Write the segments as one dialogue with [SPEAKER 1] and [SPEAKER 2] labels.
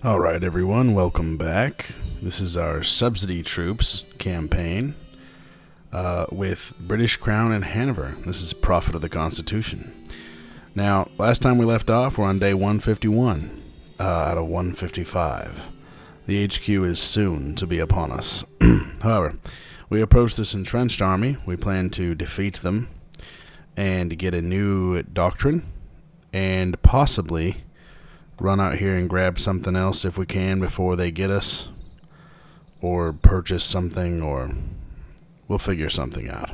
[SPEAKER 1] Alright everyone, welcome back. This is our Subsidy Troops campaign with British Crown and Hanover. This is Prophet of the Constitution. Now, last time we left off, we're on day 151 out of 155. The HQ is soon to be upon us. However, we approach this entrenched army. We plan to defeat them and get a new doctrine and possibly run out here and grab something else if we can before they get us, or purchase something, or we'll figure something out.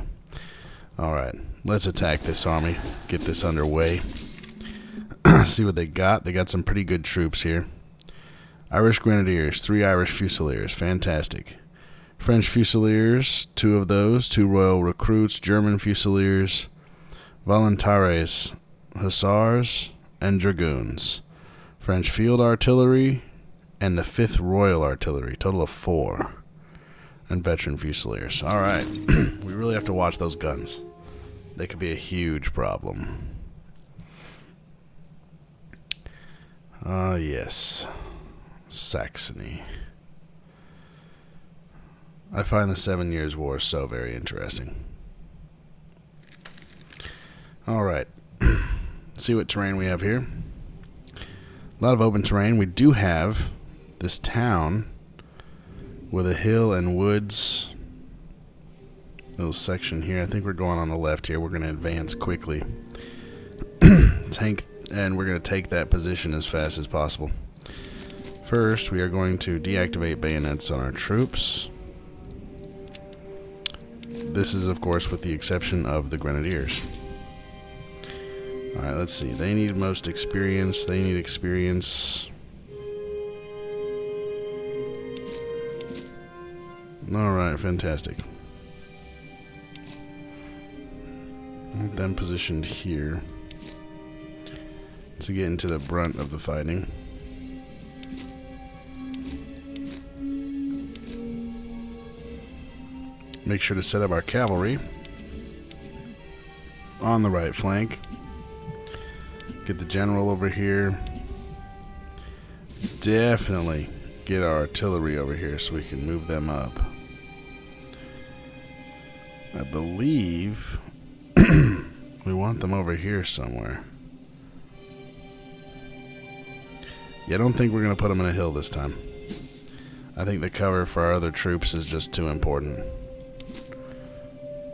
[SPEAKER 1] Alright, let's attack this army, get this underway. See what they got. They got some pretty good troops here. Irish Grenadiers, 3 Irish Fusiliers, fantastic. French Fusiliers, 2 of those, 2 Royal Recruits, German Fusiliers, Volontaires, Hussars, and Dragoons. French Field Artillery, and the 5th Royal Artillery, total of 4. And Veteran Fusiliers. Alright, we really have to watch those guns. They could be a huge problem. Yes. Saxony. I find the 7 Years' War so very interesting. Alright, see what terrain we have here. A lot of open terrain. We do have this town with a hill and woods. Little section here. I think we're going on the left here. We're going to advance quickly. And we're going to take that position as fast as possible. First, we are going to deactivate bayonets on our troops. This is, of course, with the exception of the Grenadiers. Alright, let's see. They need most experience. They need experience. Alright, fantastic. Get them positioned here to get into the brunt of the fighting. Make sure to set up our cavalry on the right flank. Get the general over here. Definitely get our artillery over here so we can move them up. I believe we want them over here somewhere. Yeah, I don't think we're going to put them in a hill this time. I think the cover for our other troops is just too important.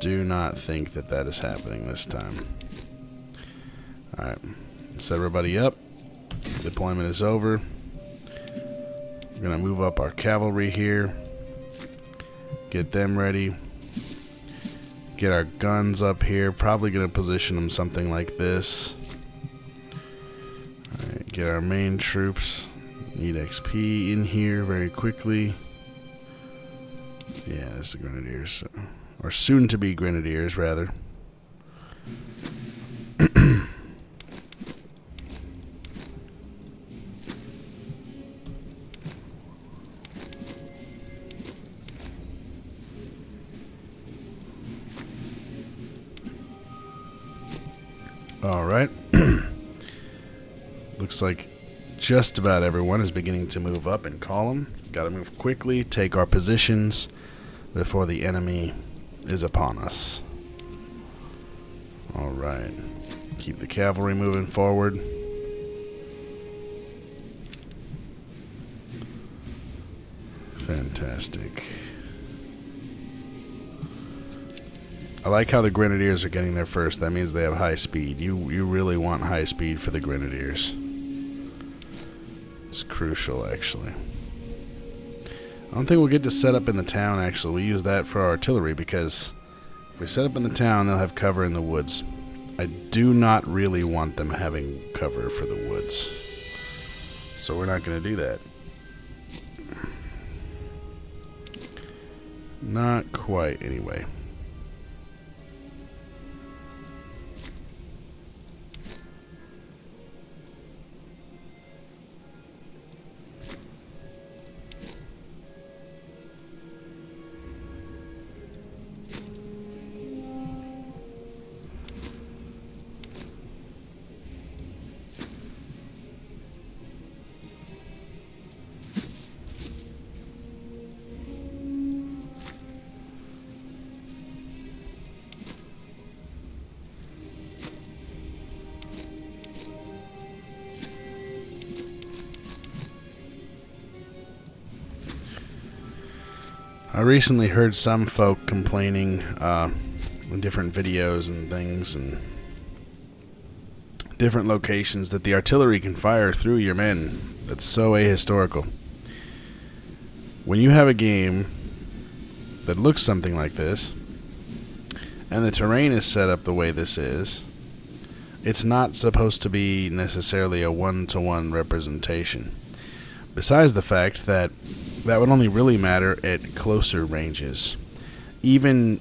[SPEAKER 1] Do not think that that is happening this time. Alright. Set everybody up. Deployment is over. We're going to move up our cavalry here. Get them ready. Get our guns up here. Probably going to position them something like this. Alright, get our main troops. Need XP in here very quickly. Yeah, this is the Grenadiers. Or soon to be Grenadiers, rather. Alright. Looks like just about everyone is beginning to move up in column. Gotta move quickly, take our positions before the enemy is upon us. Alright. Keep the cavalry moving forward. Fantastic. I like how the Grenadiers are getting there first. That means they have high speed. You really want high speed for the Grenadiers. It's crucial, actually. I don't think we'll get to set up in the town, actually. We use that for our artillery, because if we set up in the town, they'll have cover in the woods. I do not really want them having cover for the woods. So we're not going to do that. Not quite, anyway. I recently heard some folk complaining in different videos and things and different locations that the artillery can fire through your men. That's so ahistorical. When you have a game that looks something like this, and the terrain is set up the way this is, it's not supposed to be necessarily a one-to-one representation. Besides the fact that that would only really matter at closer ranges. Even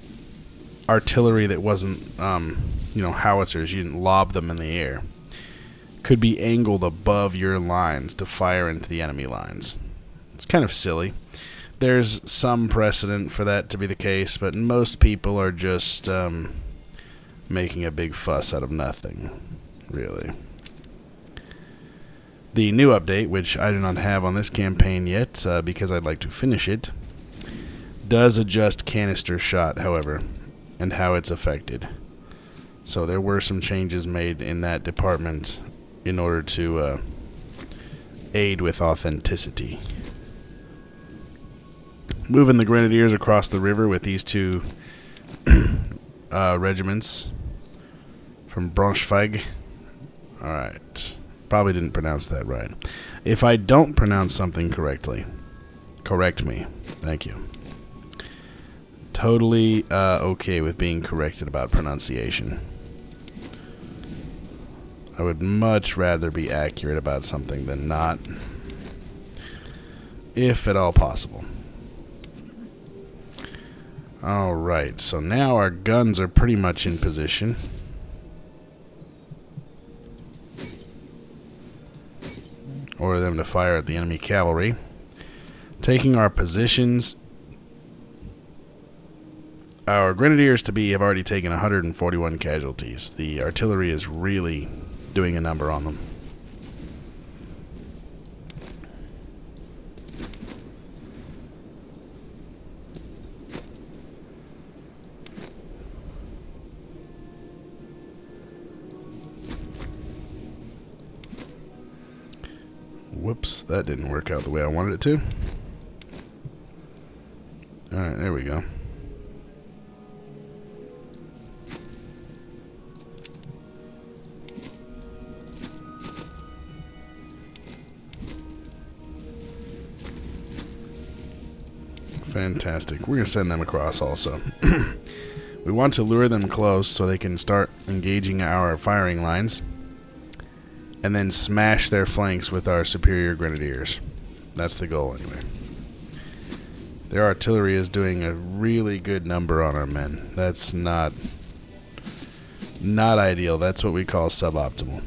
[SPEAKER 1] artillery that wasn't, howitzers, you didn't lob them in the air, could be angled above your lines to fire into the enemy lines. It's kind of silly. There's some precedent for that to be the case, but most people are just making a big fuss out of nothing, really. The new update, which I do not have on this campaign yet because I'd like to finish it, does adjust canister shot, however, and how it's affected. So there were some changes made in that department in order to aid with authenticity. Moving the Grenadiers across the river with these two regiments from Braunschweig. Alright. Probably didn't pronounce that right. If I don't pronounce something correctly, correct me. Thank you. Totally okay with being corrected about pronunciation. I would much rather be accurate about something than not, if at all possible. Alright, so now our guns are pretty much in position. Order them to fire at the enemy cavalry. Taking our positions. Our Grenadiers to be have already taken 141 casualties. The artillery is really doing a number on them. Whoops, that didn't work out the way I wanted it to. Alright, there we go. Fantastic. We're going to send them across also. We want to lure them close so they can start engaging our firing lines, and then smash their flanks with our superior Grenadiers. That's the goal, anyway. Their artillery is doing a really good number on our men. That's not ideal. That's what we call suboptimal.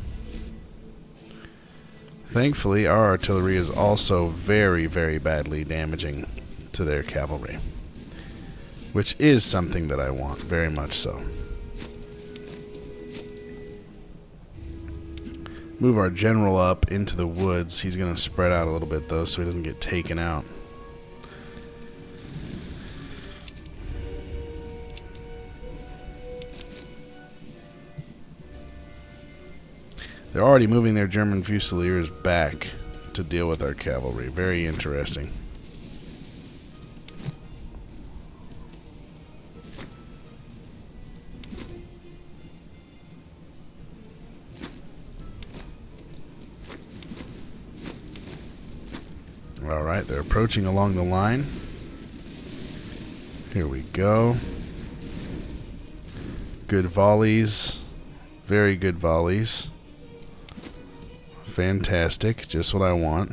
[SPEAKER 1] Thankfully, our artillery is also very, very badly damaging to their cavalry, which is something that I want, very much so. Move our general up into the woods. He's going to spread out a little bit, though, so he doesn't get taken out. They're already moving their German Fusiliers back to deal with our cavalry. Very interesting. Alright, they're approaching along the line. Here we go. Good volleys. Very good volleys. Fantastic. Just what I want.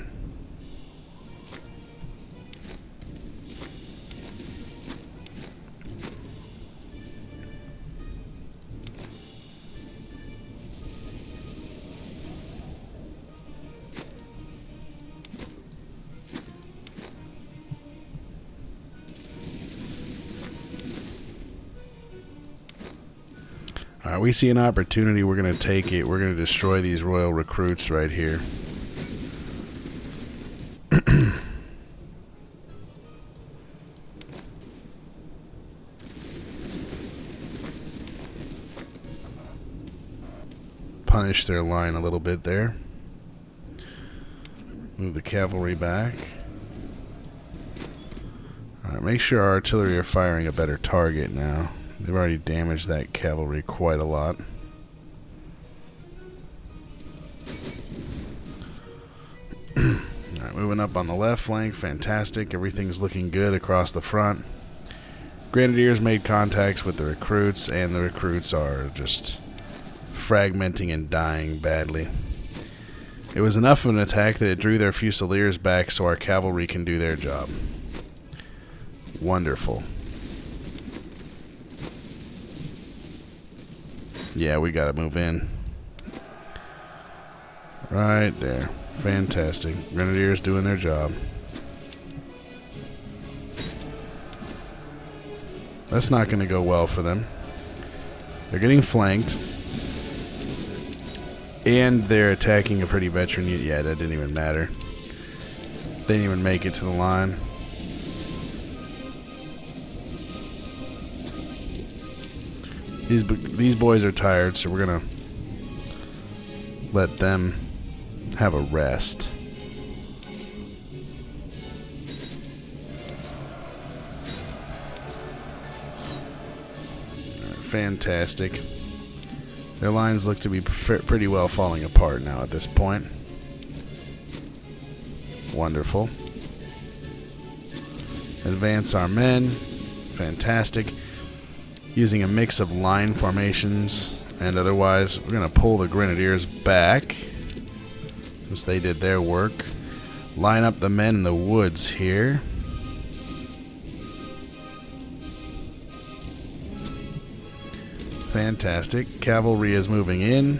[SPEAKER 1] Alright, we see an opportunity. We're going to take it. We're going to destroy these royal recruits right here. Punish their line a little bit there. Move the cavalry back. Alright, make sure our artillery are firing a better target now. They've already damaged that cavalry quite a lot. Alright, moving up on the left flank. Fantastic. Everything's looking good across the front. Grenadiers made contacts with the recruits, and the recruits are just fragmenting and dying badly. It was enough of an attack that it drew their fusiliers back so our cavalry can do their job. Wonderful. Yeah, we gotta move in. Right there. Fantastic. Grenadiers doing their job. That's not going to go well for them. They're getting flanked. And they're attacking a pretty veteran unit. Yeah, that didn't even matter. They didn't even make it to the line. These boys are tired, so we're going to let them have a rest. Fantastic. Their lines look to be pretty well falling apart now at this point. Wonderful. Advance our men. Fantastic. Using a mix of line formations and otherwise. We're going to pull the Grenadiers back since they did their work. Line up the men in the woods here. Fantastic. Cavalry is moving in.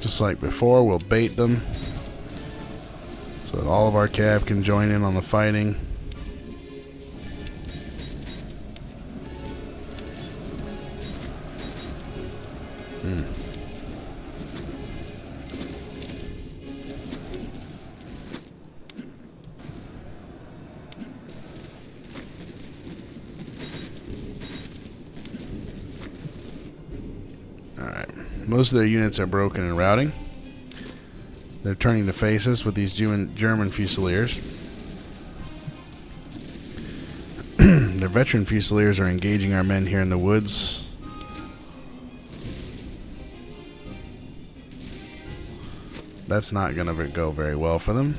[SPEAKER 1] Just like before, we'll bait them so that all of our cav can join in on the fighting. Most of their units are broken and routing. They're turning to face us with these German Fusiliers. Their veteran Fusiliers are engaging our men here in the woods. That's not going to go very well for them.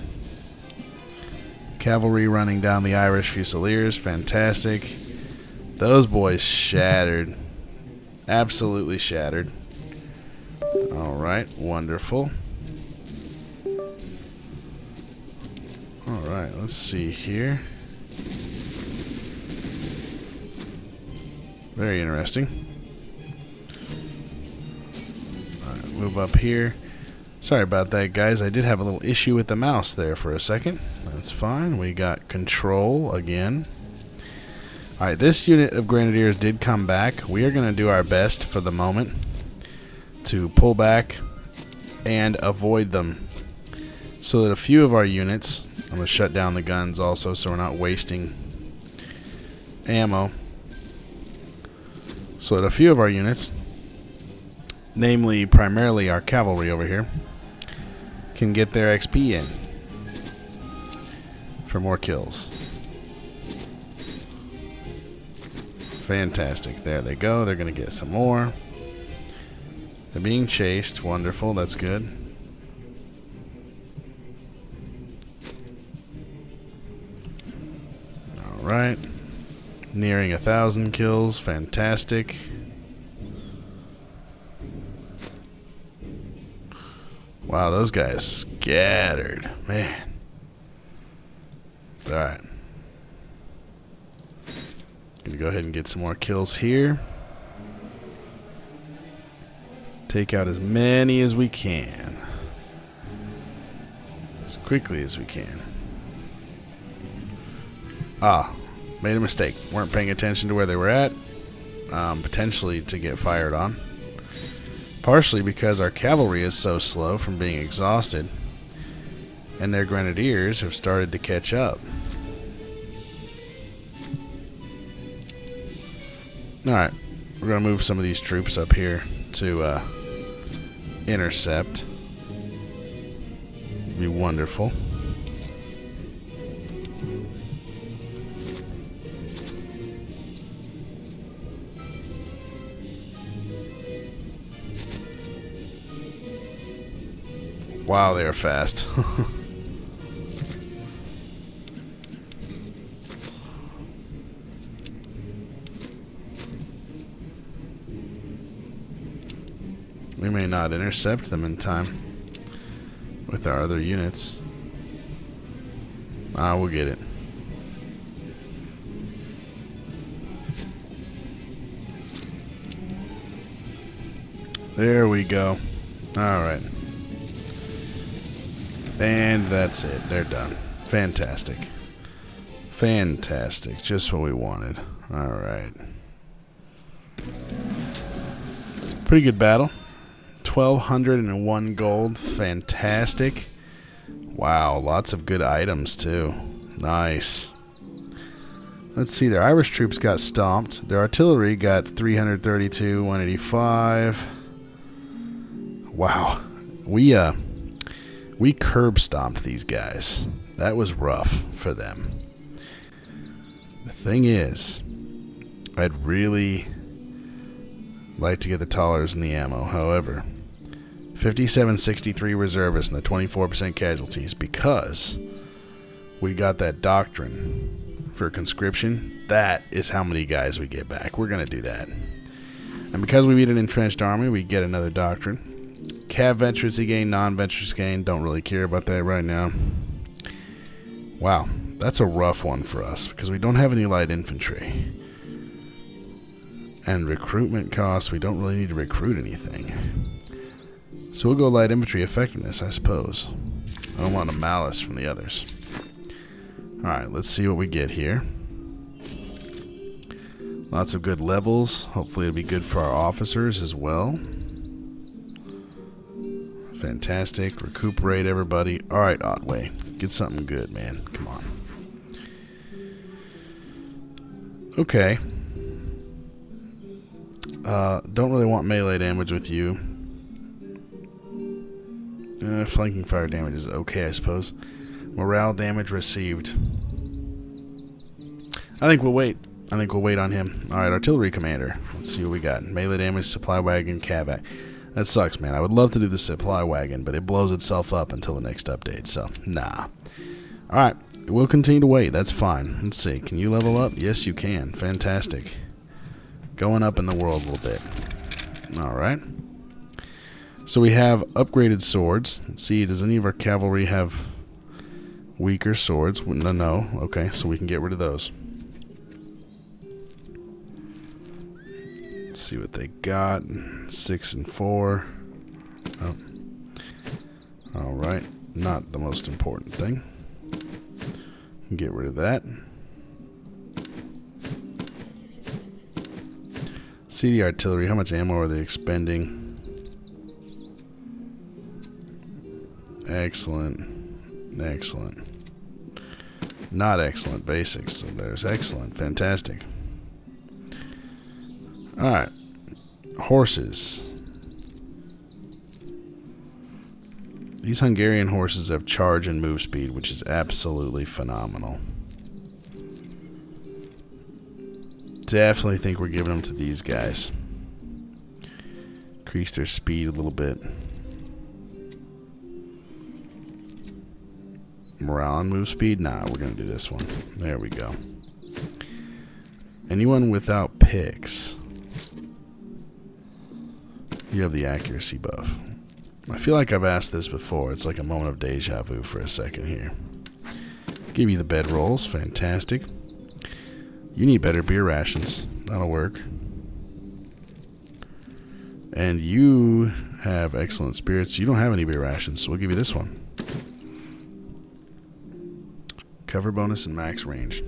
[SPEAKER 1] Cavalry running down the Irish Fusiliers. Fantastic. Those boys shattered. Absolutely shattered. Alright, wonderful. Alright, let's see here. Very interesting. Alright, move up here. Sorry about that, guys. I did have a little issue with the mouse there for a second. That's fine. We got control again. Alright, this unit of Grenadiers did come back. We are going to do our best for the moment to pull back and avoid them so that a few of our units, I'm going to shut down the guns also so we're not wasting ammo, so that a few of our units, namely primarily our cavalry over here, can get their XP in for more kills. Fantastic. There they go. They're going to get some more. They're being chased. Wonderful. That's good. Alright. Nearing 1,000 kills. Fantastic. Wow, those guys scattered. Man. Alright. Gonna go ahead and get some more kills here. Take out as many as we can. As quickly as we can. Ah, made a mistake. Weren't paying attention to where they were at. Potentially to get fired on. Partially because our cavalry is so slow from being exhausted. and their grenadiers have started to catch up. Alright, we're going to move some of these troops up here to intercept. Be wonderful. Wow, they are fast. We may not intercept them in time with our other units. We'll get it. There we go. Alright. And that's it. They're done. Fantastic. Fantastic. Just what we wanted. Alright. Pretty good battle. 1,201 gold. Fantastic. Wow, lots of good items too. Nice. Let's see, their Irish troops got stomped. Their artillery got 332, 185. Wow. We curb stomped these guys. That was rough for them. The thing is, I'd really like to get the Tollers and the ammo. However, 5763 reservists and the 24% casualties, because we got that doctrine for conscription. That is how many guys we get back. We're going to do that. And because we beat an entrenched army, we get another doctrine. Cav veterancy gain, non-veterans gain. Don't really care about that right now. Wow, that's a rough one for us because we don't have any light infantry. And recruitment costs, we don't really need to recruit anything. So we'll go light infantry effectiveness, I suppose. I don't want a malice from the others. Alright, let's see what we get here. Lots of good levels. Hopefully it'll be good for our officers as well. Fantastic. Recuperate everybody. Alright, Otway. Get something good, man. Come on. Okay. Don't really want melee damage with you. Flanking fire damage is okay, I suppose. Morale damage received. I think we'll wait. I think we'll wait on him. Alright, artillery commander. Let's see what we got. Melee damage, supply wagon, cav. That sucks, man. I would love to do the supply wagon, but it blows itself up until the next update, so nah. Alright, we'll continue to wait. That's fine. Let's see. Can you level up? Yes, you can. Fantastic. Going up in the world a little bit. Alright. So we have upgraded swords. Let's see. Does any of our cavalry have weaker swords? No. Okay, so we can get rid of those. Let's see what they got. 6 and 4. Oh. Alright. Not the most important thing. Get rid of that. See the artillery. How much ammo are they expending? Excellent. Excellent. Not excellent. Basics. So there's excellent. Fantastic. Alright. Horses. These Hungarian horses have charge and move speed, which is absolutely phenomenal. Definitely think we're giving them to these guys. Increase their speed a little bit. Morale and move speed? Nah, we're going to do this one. There we go. Anyone without picks, you have the accuracy buff. I feel like I've asked this before. It's like a moment of deja vu for a second here. Give you the bed rolls. Fantastic. You need better beer rations. That'll work. And you have excellent spirits. You don't have any beer rations, so we'll give you this one. Cover bonus and max range.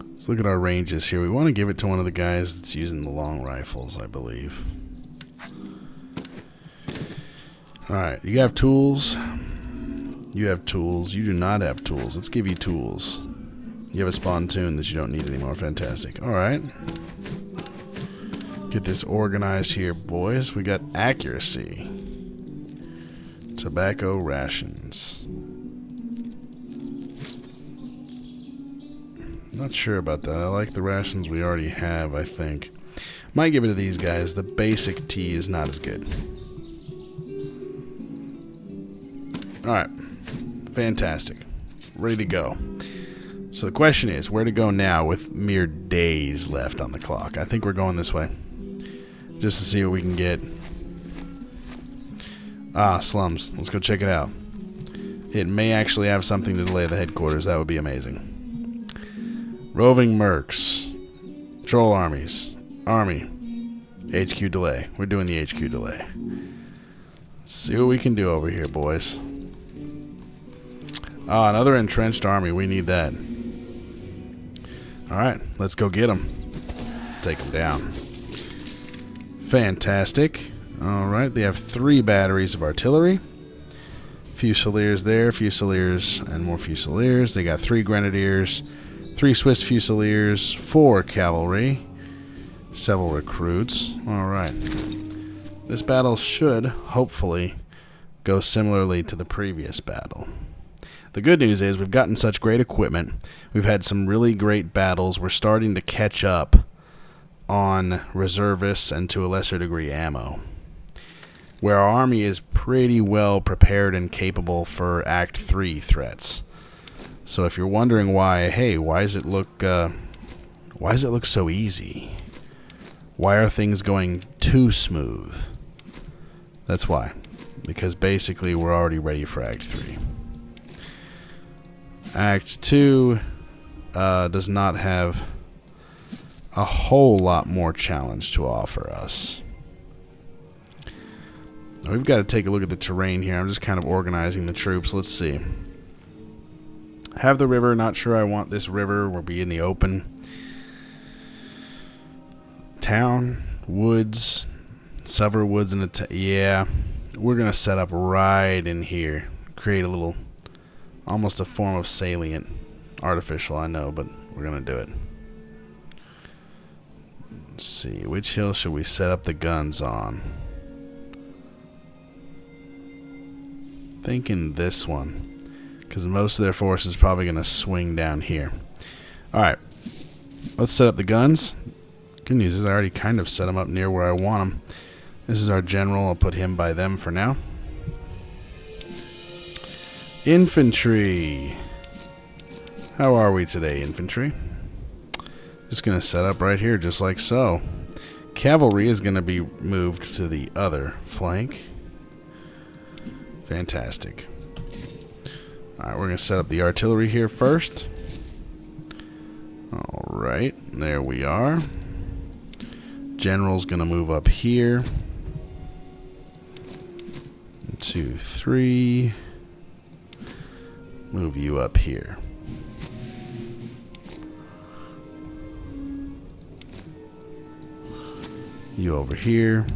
[SPEAKER 1] Let's look at our ranges here. We want to give it to one of the guys that's using the long rifles, I believe. Alright, you have tools. You have tools. You do not have tools. Let's give you tools. You have a spontoon that you don't need anymore. Fantastic. Alright. Get this organized here, boys. We got accuracy. Tobacco rations. Not sure about that. I like the rations we already have, I think. Might give it to these guys. The basic tea is not as good. Alright. Fantastic. Ready to go. So the question is, where to go now with mere days left on the clock? I think we're going this way. Just to see what we can get. Ah, slums. Let's go check it out. It may actually have something to delay the headquarters. That would be amazing. Roving mercs. Troll armies. Army. HQ delay. We're doing the HQ delay. Let's see what we can do over here, boys. Ah, another entrenched army. We need that. Alright, let's go get them. Take them down. Fantastic. Alright, they have 3 batteries of artillery. Fusiliers there, Fusiliers, and more Fusiliers. They got 3 grenadiers, 3 Swiss Fusiliers, 4 cavalry, several recruits. Alright. This battle should, hopefully, go similarly to the previous battle. The good news is we've gotten such great equipment. We've had some really great battles. We're starting to catch up on reservists and to a lesser degree ammo. Where our army is pretty well prepared and capable for Act 3 threats. So if you're wondering why, hey, why does it look so easy? Why are things going too smooth? That's why. Because basically we're already ready for Act 3. Act 2 does not have a whole lot more challenge to offer us. We've got to take a look at the terrain here. I'm just kind of organizing the troops. Let's see. Have the river. Not sure I want this river. We'll be in the open. Town. Woods. Sever woods in the yeah. We're going to set up right in here. Create a little, almost a form of salient. Artificial, I know, but we're going to do it. Let's see. Which hill should we set up the guns on? Thinking this one, because most of their force is probably going to swing down here. Alright, let's set up the guns. Good news is I already kind of set them up near where I want them. This is our general. I'll put him by them for now. Infantry. How are we today, infantry? Just going to set up right here just like so. Cavalry is going to be moved to the other flank. Fantastic. Alright, we're going to set up the artillery here first. Alright, there we are. General's going to move up here. 1, 2, 3. Move you up here. You over here.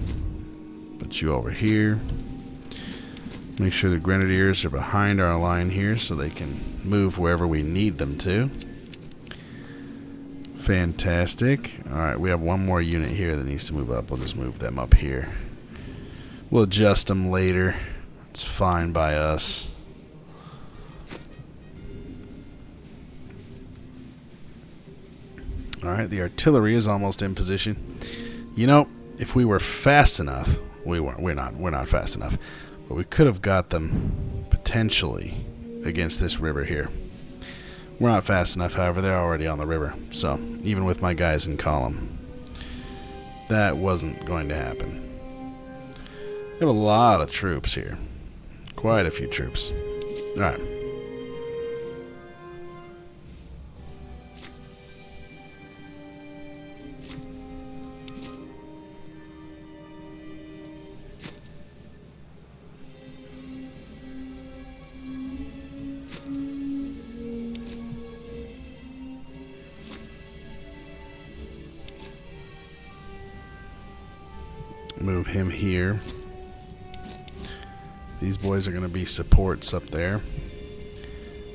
[SPEAKER 1] Put you over here. Make sure the grenadiers are behind our line here so they can move wherever we need them to. Fantastic. Alright, we have one more unit here that needs to move up. We'll just move them up here. We'll adjust them later. It's fine by us. Alright, the artillery is almost in position. You know, if we were fast enough, we're not fast enough. But we could have got them potentially against this river here. We're not fast enough, however, they're already on the river. So, even with my guys in column, that wasn't going to happen. We have a lot of troops here. Quite a few troops. Alright. Move him here. These boys are going to be supports up there.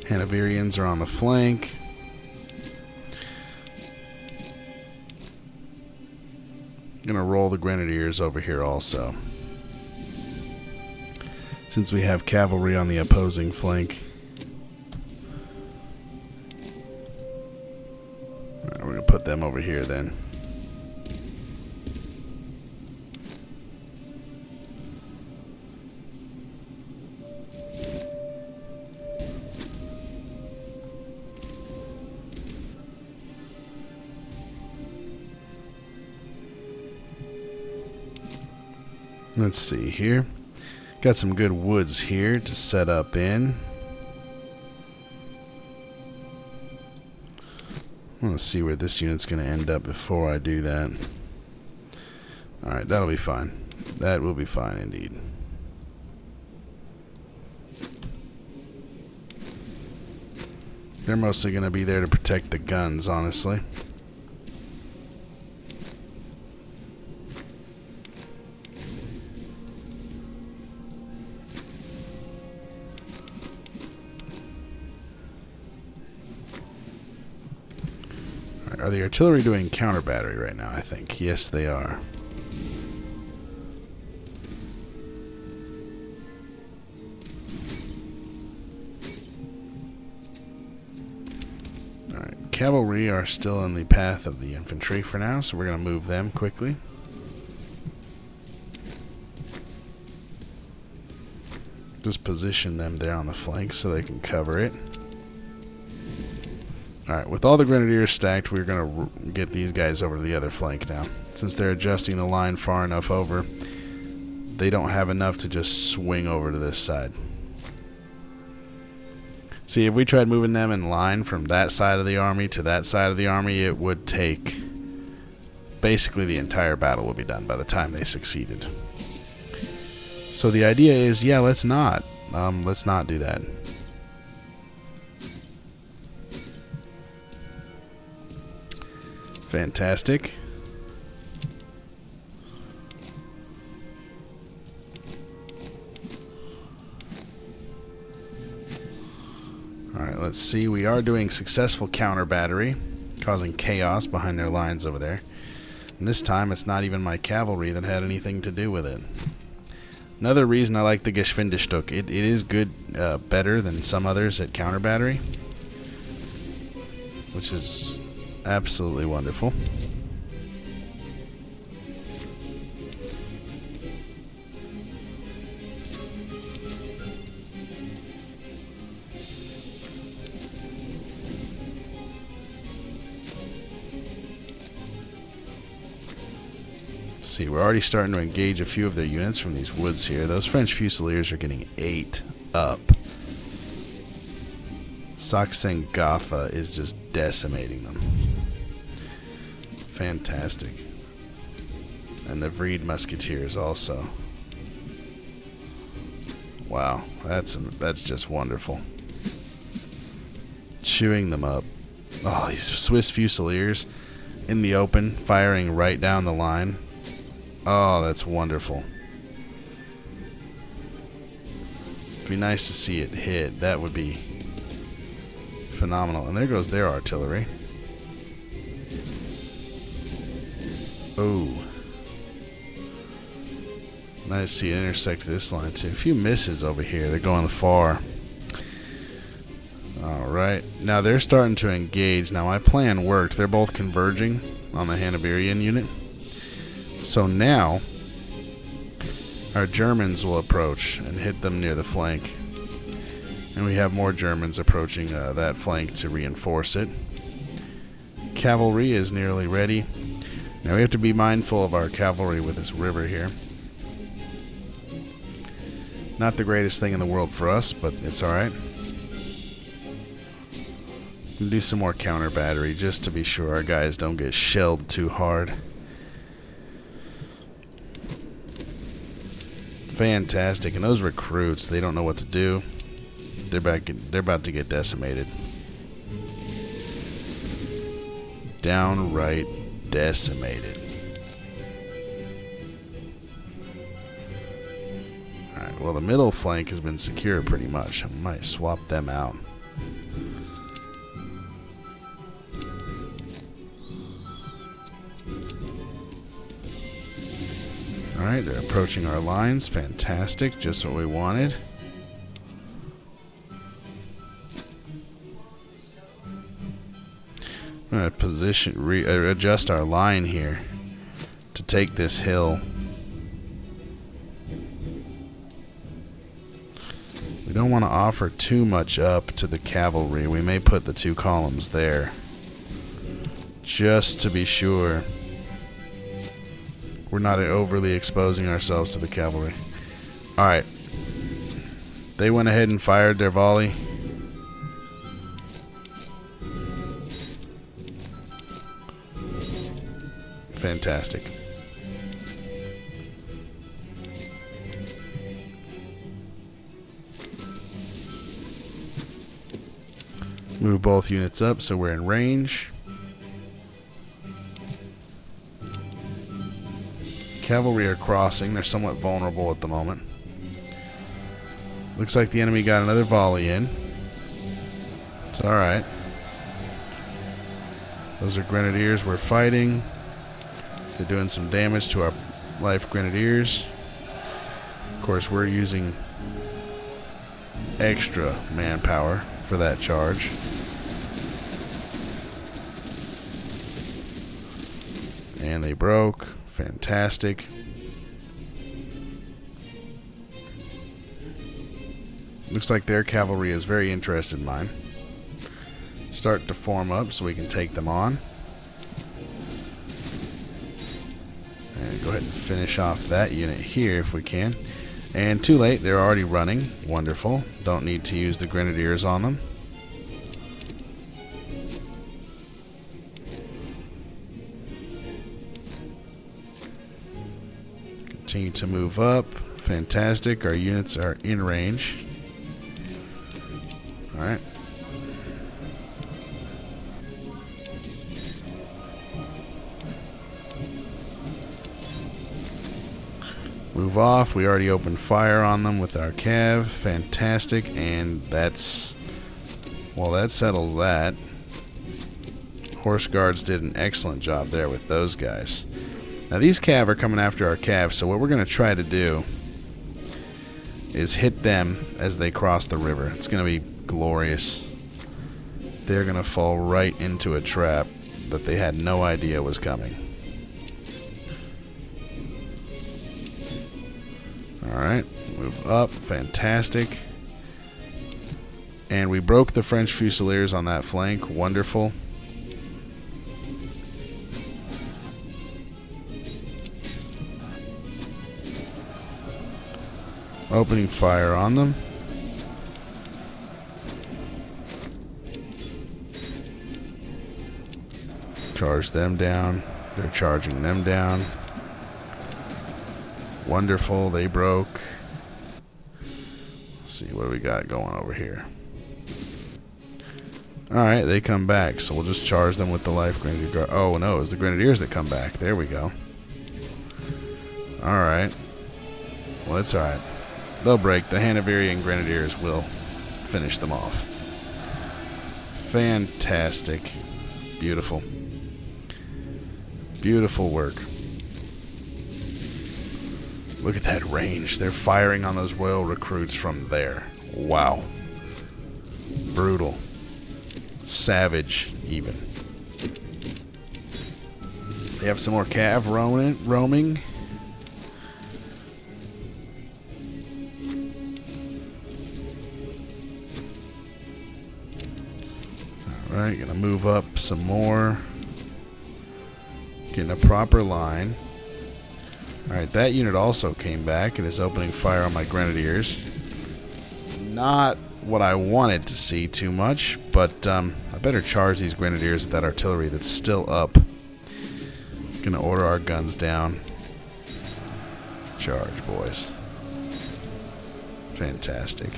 [SPEAKER 1] Hanoverians are on the flank. Going to roll the grenadiers over here also, since we have cavalry on the opposing flank. Right, we're going to put them over here then. Let's see here. Got some good woods here to set up in. I want to see where this unit's going to end up before I do that. Alright, that'll be fine. That will be fine indeed. They're mostly going to be there to protect the guns, honestly. Are the artillery doing counter battery right now? I think. Yes, they are. Alright, cavalry are still in the path of the infantry for now, so we're going to move them quickly. Just position them there on the flank so they can cover it. Alright, with all the grenadiers stacked, we're going to get these guys over to the other flank now. Since they're adjusting the line far enough over, they don't have enough to just swing over to this side. See, if we tried moving them in line from that side of the army to that side of the army, it would take... basically the entire battle would be done by the time they succeeded. So the idea is, yeah, let's not do that. Fantastic. Alright, let's see. We are doing successful counter battery, causing chaos behind their lines over there. And this time it's not even my cavalry that had anything to do with it. Another reason I like the Geschwindigkeit, it is good, better than some others at counter battery, which is absolutely wonderful. Let's see, we're already starting to engage a few of their units from these woods here. Those French Fusiliers are getting ate up. Sachsen-Gotha is just decimating them. Fantastic. And the Vreed Musketeers also. Wow, that's just wonderful. Chewing them up. Oh, these Swiss Fusiliers in the open, firing right down the line. Oh, that's wonderful. It'd be nice to see it hit. That would be phenomenal. And there goes their artillery. Oh. Nice to see it intersect this line too. A few misses over here. They're going far. Alright. Now they're starting to engage. Now my plan worked. They're both converging on the Hanoverian unit. So now our Germans will approach and hit them near the flank. And we have more Germans approaching that flank to reinforce it. Cavalry is nearly ready. Now we have to be mindful of our cavalry with this river here. Not the greatest thing in the world for us, but it's alright. We'll do some more counter battery just to be sure our guys don't get shelled too hard. Fantastic. And those recruits, they don't know what to do. They're about to get decimated. Downright decimated. Alright, Well, the middle flank has been secure pretty much. I might swap them out. Alright, they're approaching our lines. Fantastic. Just what we wanted. I'm going to adjust our line here to take this hill. We don't want to offer too much up to the cavalry. We may put the 2 columns there, just to be sure we're not overly exposing ourselves to the cavalry. Alright. They went ahead and fired their volley. Fantastic. Move both units up so we're in range. Cavalry are crossing. They're somewhat vulnerable at the moment. Looks like the enemy got another volley in. It's alright. Those are grenadiers we're fighting. They're doing some damage to our life grenadiers. Of course, we're using extra manpower for that charge. And they broke. Fantastic. Looks like their cavalry is very interested in mine. Start to form up so we can take them on. And go ahead and finish off that unit here if we can. And too late, they're already running. Wonderful. Don't need to use the grenadiers on them. Continue to move up. Fantastic. Our units are in range. Alright. Move off. We already opened fire on them with our cav. Fantastic. And that's... well, that settles that. Horse guards did an excellent job there with those guys. Now these cav are coming after our cav, so what we're going to try to do is hit them as they cross the river. It's going to be glorious. They're going to fall right into a trap that they had no idea was coming. Alright, move up. Fantastic. And we broke the French Fusiliers on that flank. Wonderful. Opening fire on them. Charge them down. They're charging them down. Wonderful. They broke. Let's see what we got going over here. Alright, they come back. So we'll just charge them with the life grenadier. Oh no, it's the grenadiers that come back. There we go. Alright. Well, it's alright. They'll break. The Hanoverian Grenadiers will finish them off. Fantastic. Beautiful. Beautiful work. Look at that range. They're firing on those royal recruits from there. Wow. Brutal. Savage, even. They have some more cav roaming. Alright, gonna move up some more. Getting a proper line. Alright, that unit also came back and is opening fire on my grenadiers. Not what I wanted to see too much, but I better charge these grenadiers at that artillery that's still up. Gonna order our guns down. Charge, boys. Fantastic.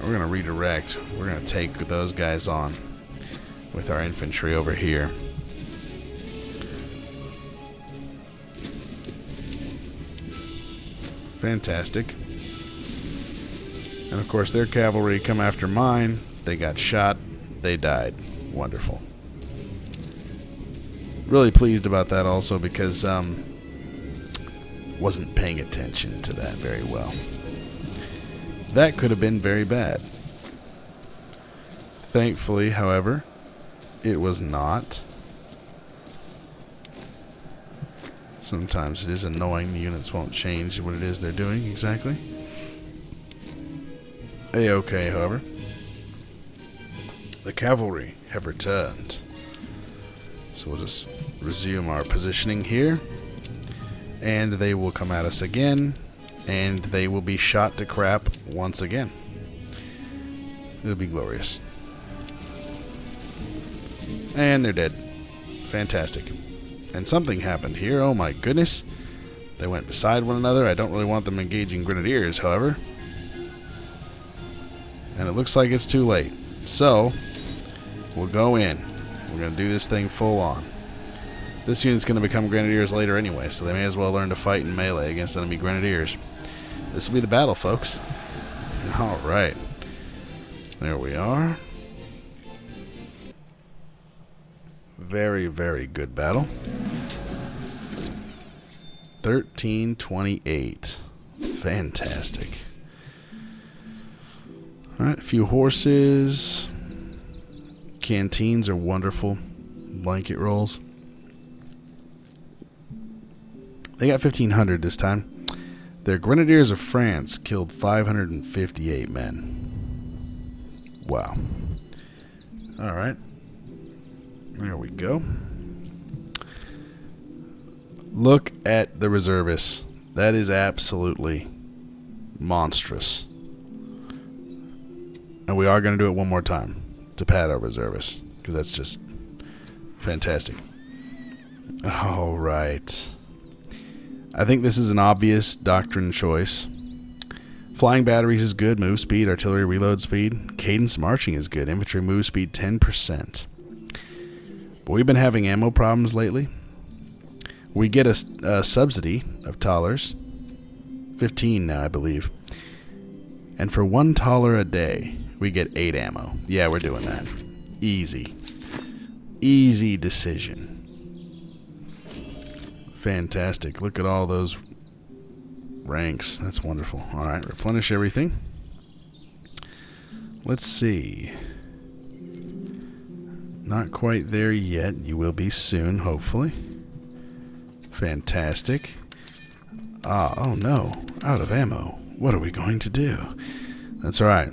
[SPEAKER 1] We're going to redirect. We're going to take those guys on with our infantry over here. Fantastic. And of course their cavalry come after mine. They got shot. They died. Wonderful. Really pleased about that also because wasn't paying attention to that very well. That could have been very bad. Thankfully, however, it was not. Sometimes it is annoying the units won't change what it is they're doing exactly. A-okay, however. The cavalry have returned. So we'll just resume our positioning here. And they will come at us again. And they will be shot to crap once again. It'll be glorious. And they're dead. Fantastic. And something happened here. Oh my goodness. They went beside one another. I don't really want them engaging grenadiers, however. And it looks like it's too late. So, we'll go in. We're going to do this thing full on. This unit's going to become grenadiers later anyway, so they may as well learn to fight in melee against enemy grenadiers. This will be the battle, folks. Alright. There we are. Very, very good battle. 1328. Fantastic. Alright, a few horses. Canteens are wonderful. Blanket rolls. They got 1,500 this time. Their Grenadiers of France killed 558 men. Wow. Alright. There we go. Look at the reservists. That is absolutely monstrous. And we are going to do it one more time to pad our reservists, because that's just fantastic. Alright. I think this is an obvious doctrine choice. Flying batteries is good, move speed, artillery reload speed. Cadence marching is good, infantry move speed 10%. But we've been having ammo problems lately. We get a subsidy of thalers. 15 now, I believe. And for 1 thaler a day, we get 8 ammo. Yeah, we're doing that. Easy. Easy decision. Fantastic. Look at all those ranks. That's wonderful. Alright, replenish everything. Let's see. Not quite there yet. You will be soon, hopefully. Fantastic. Ah, oh no. Out of ammo. What are we going to do? That's alright.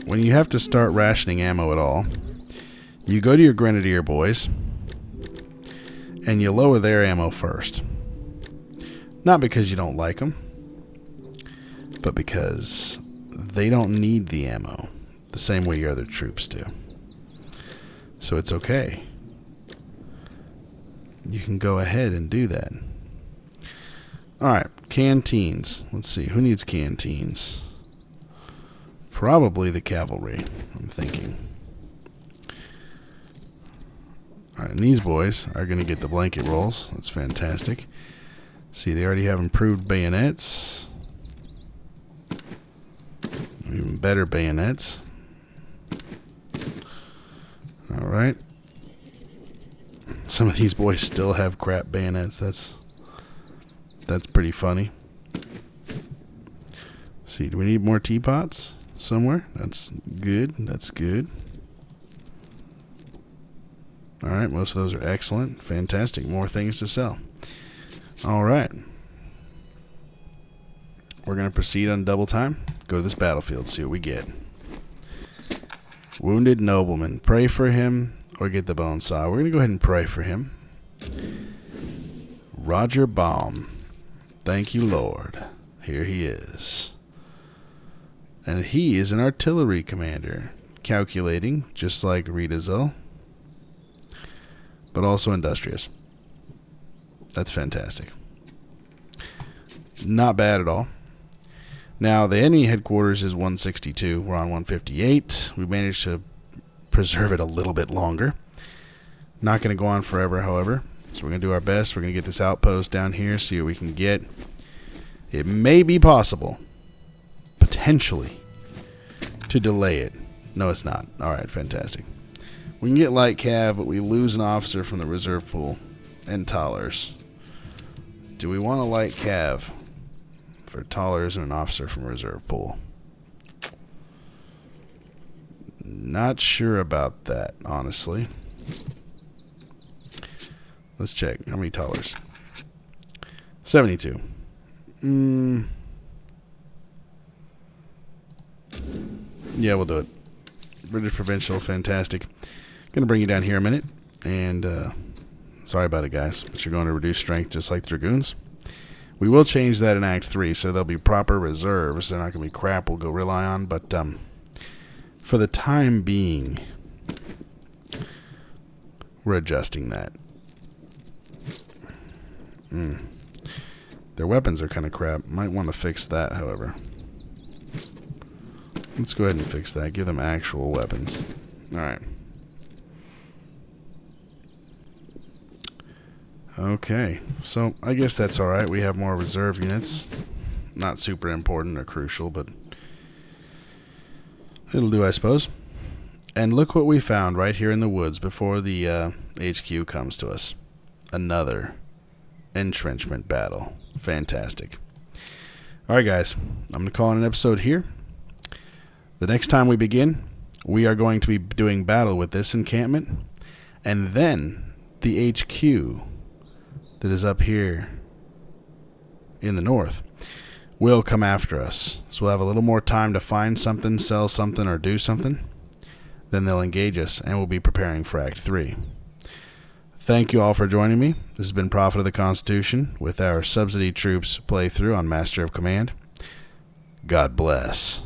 [SPEAKER 1] When you have to start rationing ammo at all, you go to your Grenadier boys, and you lower their ammo first. Not because you don't like them, but because they don't need the ammo the same way your other troops do. So it's okay. You can go ahead and do that. Alright, canteens. Let's see, who needs canteens? Probably the cavalry, I'm thinking. Alright, and these boys are going to get the blanket rolls. That's fantastic. See, they already have improved bayonets. Even better bayonets. Alright. Some of these boys still have crap bayonets. That's pretty funny. See, do we need more teapots somewhere? That's good. That's good. Alright, most of those are excellent. Fantastic. More things to sell. Alright. We're going to proceed on double time. Go to this battlefield, see what we get. Wounded nobleman. Pray for him or get the bone saw. We're going to go ahead and pray for him. Roger Baum. Thank you, Lord. Here he is. And he is an artillery commander. Calculating, just like Riedesel. But also industrious. That's fantastic. Not bad at all. Now, the enemy headquarters is 162. We're on 158. We managed to preserve it a little bit longer. Not going to go on forever, however. So we're going to do our best. We're going to get this outpost down here, see what we can get. it may be possible, potentially, to delay it. No, it's not. Alright, fantastic. We can get light cav, but we lose an officer from the reserve pool and Tollers. Do we want a light cav for Tollers and an officer from reserve pool? Not sure about that, honestly. Let's check. How many Tollers? 72. Yeah, we'll do it. British Provincial, fantastic. Gonna bring you down here a minute. And, sorry about it, guys. But you're going to reduce strength just like the Dragoons. We will change that in Act 3, so there'll be proper reserves. They're not going to be crap we'll go rely on. But, for the time being, we're adjusting that. Their weapons are kind of crap. Might want to fix that, however. Let's go ahead and fix that. Give them actual weapons. Alright. Okay. So, I guess that's alright. We have more reserve units. Not super important or crucial, but it'll do, I suppose. And look what we found right here in the woods before the HQ comes to us. Another entrenchment battle. Fantastic. Alright, guys. I'm going to call it an episode here. The next time we begin, we are going to be doing battle with this encampment, and then the HQ that is up here in the north will come after us. So we'll have a little more time to find something, sell something, or do something. Then they'll engage us, and we'll be preparing for Act 3. Thank you all for joining me. This has been Prophet of the Constitution with our Subsidy Troops playthrough on Master of Command. God bless.